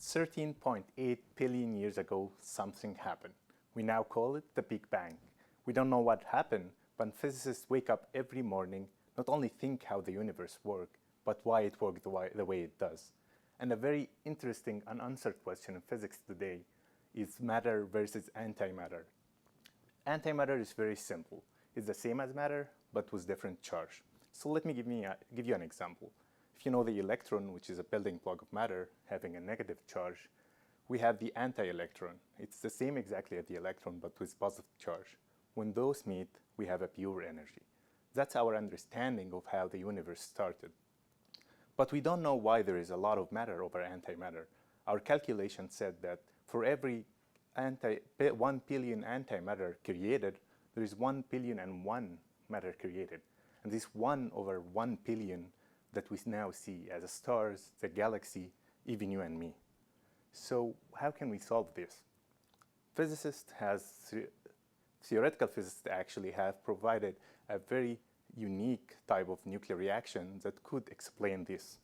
13.8 billion years ago, something happened. We now call it the Big Bang. We don't know what happened, but physicists wake up every morning, not only think how the universe works, but why it works the way it does. And a very interesting unanswered question in physics today is matter versus antimatter. Antimatter is very simple. It's the same as matter, but with different charge. So let me give you an example. If you know the electron, which is a building block of matter, having a negative charge, we have the anti-electron. It's the same exactly as the electron, but with positive charge. When those meet, we have a pure energy. That's our understanding of how the universe started. But we don't know why there is a lot of matter over antimatter. Our calculation said that for every 1 billion antimatter created, there is 1 billion and 1 matter created. And this 1 over 1 billion that we now see as the stars, the galaxy, even you and me. So how can we solve this? Theoretical physicists actually have provided a very unique type of nuclear reaction that could explain this.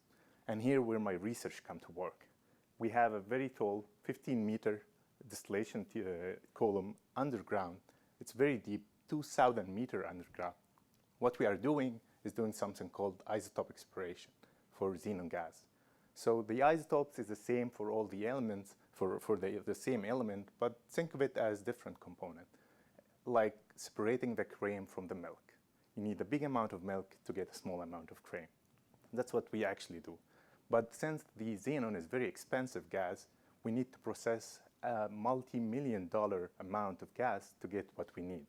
And here where my research come to work. We have a very tall 15-meter distillation column underground. It's very deep, 2,000 meters underground. What we are doing is doing something called isotope exploration for xenon gas. So the isotopes is the same for all the elements, for the same element, but think of it as different component, like separating the cream from the milk. You need a big amount of milk to get a small amount of cream. That's what we actually do. But since the xenon is very expensive gas, we need to process a multi-million-dollar amount of gas to get what we need.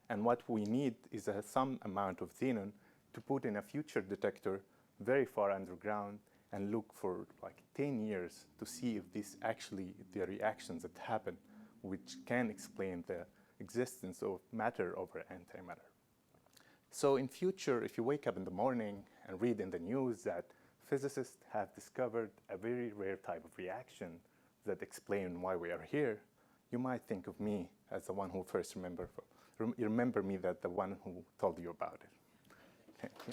And what we need is some amount of xenon to put in a future detector very far underground and look for like 10 years to see if this actually, the reactions that happen, which can explain the existence of matter over antimatter. So in future, if you wake up in the morning and read in the news that physicists have discovered a very rare type of reaction that explain why we are here, you might think of me as the one who first remember me that the one who told you about it. Thank you.